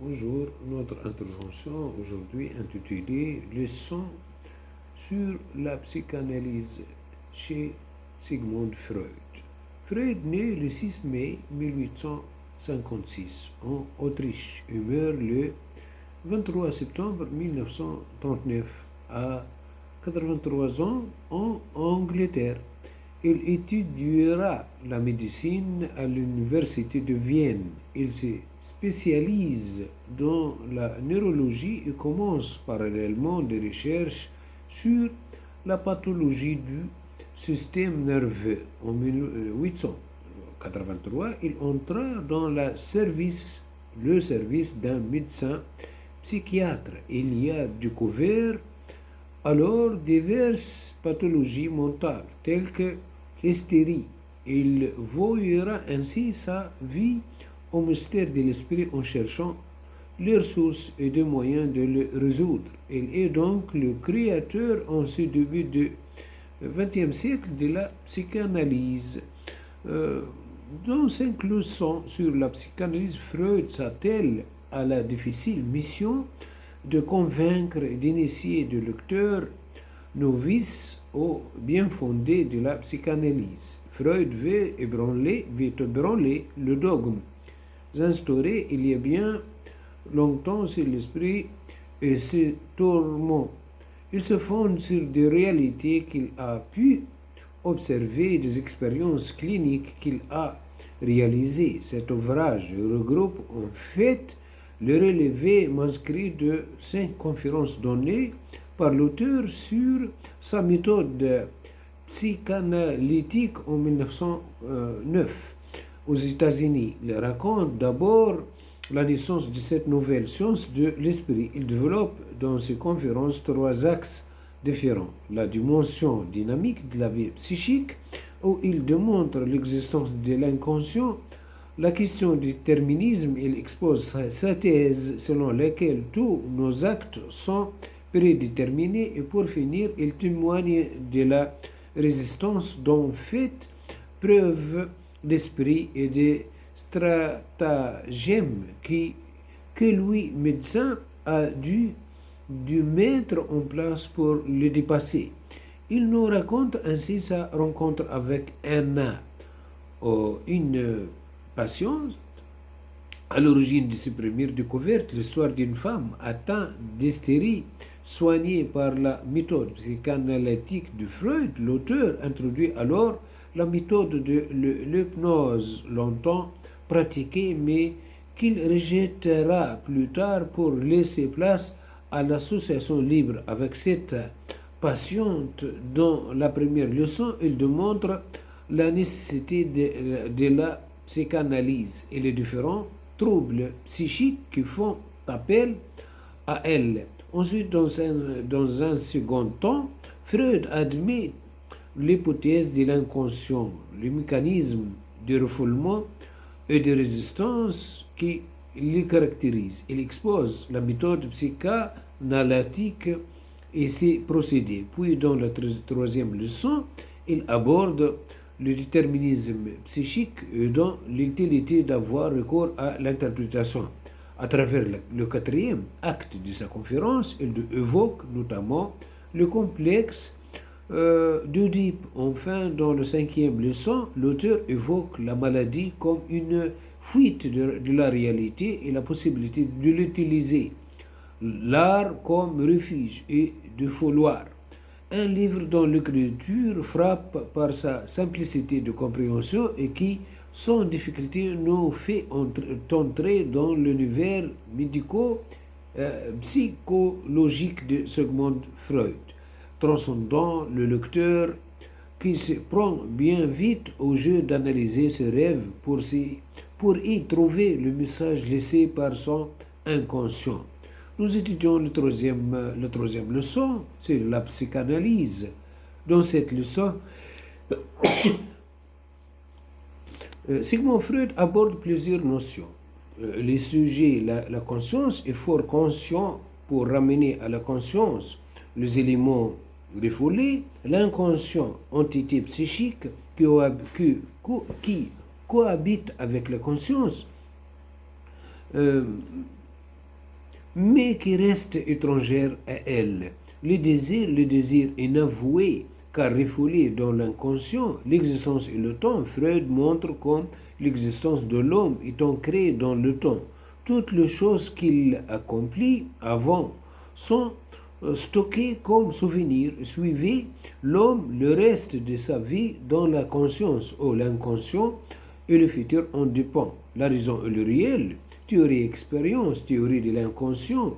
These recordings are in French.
Bonjour, notre intervention aujourd'hui intitulée Leçon sur la psychanalyse chez Sigmund Freud. Freud naît le 6 mai 1856 en Autriche et meurt le 23 septembre 1939 à 83 ans en Angleterre. Il étudiera la médecine à l'université de Vienne. Il se spécialise dans la neurologie et commence parallèlement des recherches sur la pathologie du système nerveux. En 1883, il entra dans le service d'un médecin psychiatre. Il y a découvert alors diverses pathologies mentales telles que l'hystérie. Il vouera ainsi sa vie au mystère de l'esprit en cherchant leurs sources et des moyens de le résoudre. Il est donc le créateur en ce début du XXe siècle de la psychanalyse. Dans 5 leçons sur la psychanalyse, Freud s'attelle à la difficile mission de convaincre et d'initier des lecteurs novices au bien fondé de la psychanalyse. Freud veut ébranler le dogme instauré il y a bien longtemps sur l'esprit et ses tourments. Il se fonde sur des réalités qu'il a pu observer, des expériences cliniques qu'il a réalisées. Cet ouvrage regroupe en fait le relevé manuscrit de 5 conférences données par l'auteur sur sa méthode psychanalytique en 1909 aux États-Unis. Il raconte d'abord la naissance de cette nouvelle science de l'esprit. Il développe dans ses conférences 3 axes différents. La dimension dynamique de la vie psychique, où il démontre l'existence de l'inconscient. La question du déterminisme, il expose sa thèse selon laquelle tous nos actes sont prédéterminés et pour finir, il témoigne de la résistance dont fait preuve l'esprit et des stratagèmes que lui, médecin, a dû mettre en place pour le dépasser. Il nous raconte ainsi sa rencontre avec Anna, une patiente à l'origine de ses premières découvertes, l'histoire d'une femme atteinte d'hystérie, soignée par la méthode psychanalytique de Freud. L'auteur introduit alors la méthode de l'hypnose, longtemps pratiquée, mais qu'il rejettera plus tard pour laisser place à l'association libre. Avec cette patiente, dans la première leçon, il démontre la nécessité de la psychanalyse et les différents troubles psychiques qui font appel à elle. Ensuite, dans un second temps, Freud admet l'hypothèse de l'inconscient, le mécanisme de refoulement et de résistance qui les caractérise. Il expose la méthode psychanalytique et ses procédés. Puis, dans la troisième leçon, il aborde le déterminisme psychique et dans l'utilité d'avoir recours à l'interprétation. À travers le 4e acte de sa conférence, il évoque notamment le complexe d'Oedipe. Enfin, dans le 5e leçon, l'auteur évoque la maladie comme une fuite de la réalité et la possibilité de l'utiliser, l'art comme refuge et de fouloir. Un livre dont l'écriture frappe par sa simplicité de compréhension et qui, sans difficulté, nous fait entrer dans l'univers médico-psychologique de Sigmund Freud, transcendant le lecteur qui se prend bien vite au jeu d'analyser ses rêves pour y trouver le message laissé par son inconscient. Nous étudions la troisième leçon, c'est la psychanalyse. Dans cette leçon, Sigmund Freud aborde plusieurs notions. Les sujets, la conscience, est fort conscient pour ramener à la conscience les éléments refoulés, l'inconscient, entité psychique qui cohabite avec la conscience, mais qui reste étrangère à elle. Le désir inavoué, car refoulé dans l'inconscient, l'existence et le temps, Freud montre comme l'existence de l'homme est ancrée dans le temps. Toutes les choses qu'il accomplit avant sont stockées comme souvenirs. Suivez l'homme le reste de sa vie dans la conscience ou l'inconscient et le futur en dépend. La raison et le réel, théorie expérience, théorie de l'inconscient,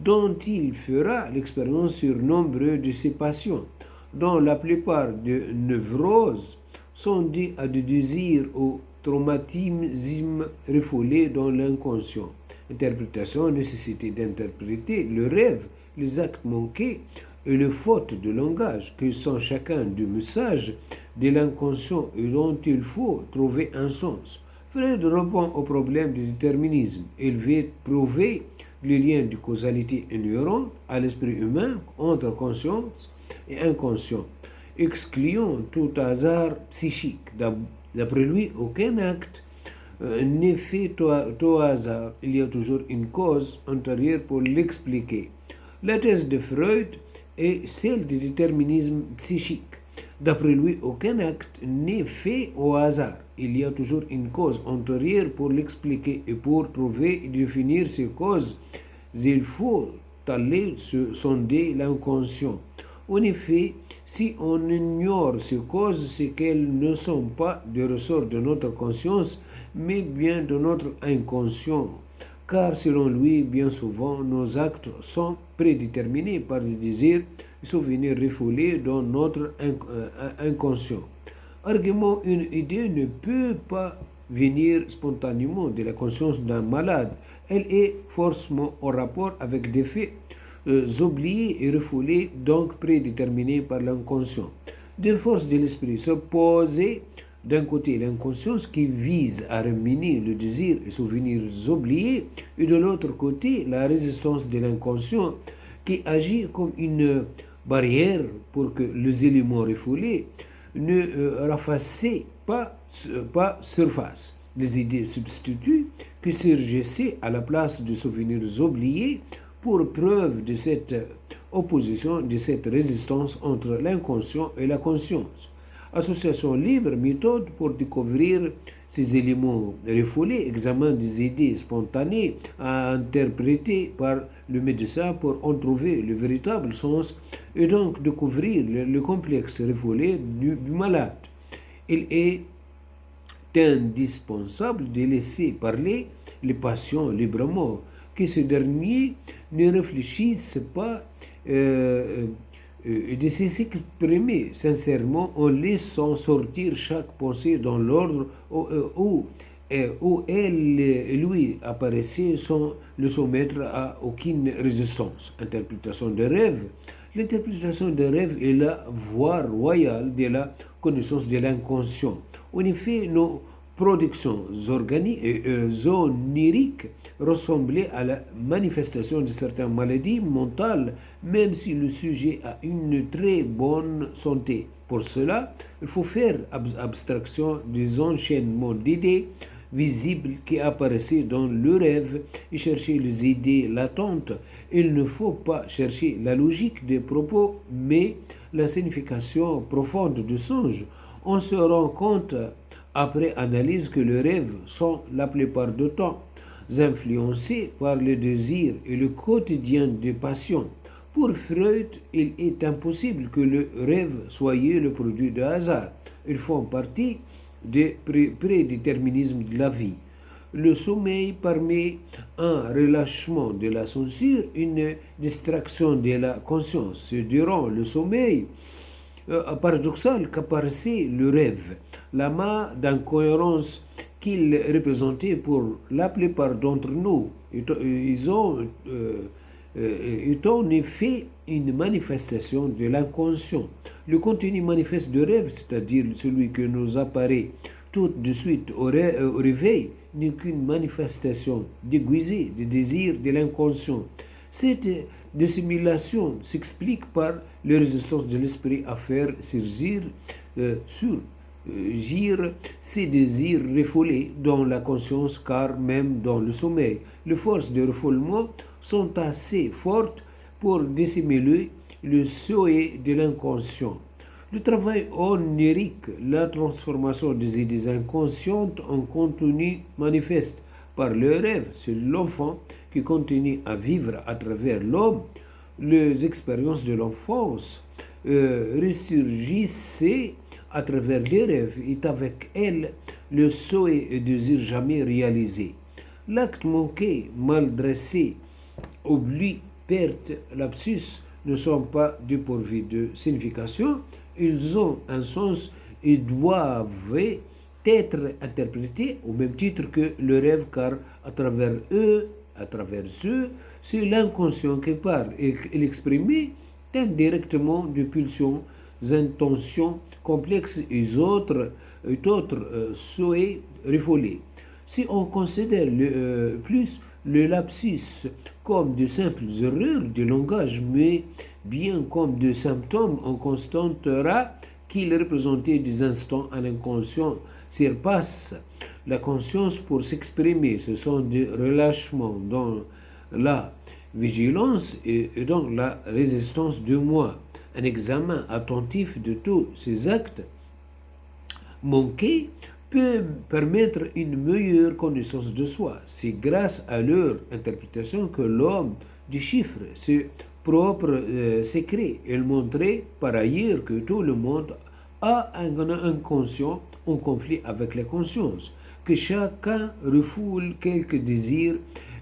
dont il fera l'expérience sur nombre de ses patients, dont la plupart des névroses sont dues à des désirs ou traumatismes refoulés dans l'inconscient. Interprétation, nécessité d'interpréter le rêve, les actes manqués et les fautes de langage, que sont chacun des messages de l'inconscient et dont il faut trouver un sens. Freud répond au problème du déterminisme. Il veut prouver le lien de causalité inhérent à l'esprit humain entre conscience et inconscient, excluant tout hasard psychique. D'après lui, aucun acte n'est fait au hasard. Il y a toujours une cause antérieure pour l'expliquer. La thèse de Freud est celle du déterminisme psychique. D'après lui, aucun acte n'est fait au hasard. Il y a toujours une cause antérieure pour l'expliquer et pour trouver et définir ces causes, il faut aller sonder l'inconscient. En effet, si on ignore ces causes, c'est qu'elles ne sont pas du ressort de notre conscience, mais bien de notre inconscient. Car selon lui, bien souvent, nos actes sont prédéterminés par des désirs et souvenirs refoulés dans notre inconscient. Argument, une idée ne peut pas venir spontanément de la conscience d'un malade. Elle est forcément en rapport avec des faits oubliés et refoulés, donc prédéterminés par l'inconscient. Des forces de l'esprit s'opposaient d'un côté l'inconscience qui vise à ruminer le désir et souvenirs oubliés, et de l'autre côté la résistance de l'inconscient qui agit comme une barrière pour que les éléments refoulés ne rafassaient pas surface. Les idées substituts qui surgissaient à la place de souvenirs oubliés pour preuve de cette opposition, de cette résistance entre l'inconscient et la conscience. Association libre, méthode pour découvrir ces éléments refoulés, examen des idées spontanées à interpréter par le médecin pour en trouver le véritable sens et donc découvrir le complexe refoulé du malade. Il est indispensable de laisser parler les patients librement, que ces derniers ne réfléchissent pas et de s'exprimer sincèrement en laissant sortir chaque pensée dans l'ordre où elle lui apparaissait sans le soumettre à aucune résistance. Interprétation de rêve. L'interprétation de rêve est la voie royale de la connaissance de l'inconscient. En effet, nos productions oniriques ressemblaient à la manifestation de certaines maladies mentales, même si le sujet a une très bonne santé. Pour cela, il faut faire abstraction des enchaînements d'idées visibles qui apparaissaient dans le rêve et chercher les idées latentes. Il ne faut pas chercher la logique des propos, mais la signification profonde du songe. On se rend compte après analyse que les rêves sont la plupart du temps influencés par le désir et le quotidien des passions. Pour Freud, il est impossible que le rêve soit le produit de hasard. Ils font partie du prédéterminisme de la vie. Le sommeil permet un relâchement de la censure, une distraction de la conscience. C'est durant le sommeil paradoxal qu'apparaissait le rêve. L'amas d'incohérence qu'il représentait pour la plupart d'entre nous est en effet une manifestation de l'inconscient. Le contenu manifeste du rêve, c'est-à-dire celui que nous apparaît tout de suite au réveil, n'est qu'une manifestation déguisée des désirs de l'inconscient. Cette dissimulation s'explique par la résistance de l'esprit à faire surgir sur ces désirs refoulés dans la conscience, car même dans le sommeil, les forces de refoulement sont assez fortes pour dissimuler le souhait de l'inconscient. Le travail onirique, la transformation des idées inconscientes en contenu manifeste par le rêve, c'est l'enfant qui continue à vivre à travers l'homme. Les expériences de l'enfance ressurgissaient à travers les rêves et avec elles le souhait et désir jamais réalisé. L'acte manqué, mal dressé, oubli, perte, lapsus ne sont pas dépourvus de signification, ils ont un sens et doivent être interprétés au même titre que le rêve, car à travers eux, c'est l'inconscient qui parle et l'exprimer indirectement de pulsions, intentions complexes et autres souhaits refoulés. Si on considère plus le lapsus comme de simples erreurs de langage, mais bien comme des symptômes, on constatera qu'il représentait des instants à l'inconscient surpasse la conscience pour s'exprimer. Ce sont des relâchements dans la vigilance et dans la résistance de moi. Un examen attentif de tous ces actes manqués peut permettre une meilleure connaissance de soi. C'est grâce à leur interprétation que l'homme déchiffre ses propres secrets. Il montrait par ailleurs que tout le monde a un inconscient en conflit avec la conscience, que chacun refoule quelques désirs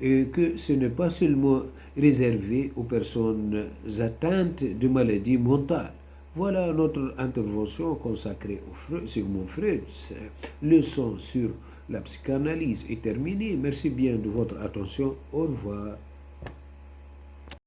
et que ce n'est pas seulement réservé aux personnes atteintes de maladies mentales. Voilà notre intervention consacrée au Sigmund Freud. Leçon sur la psychanalyse est terminée. Merci bien de votre attention. Au revoir.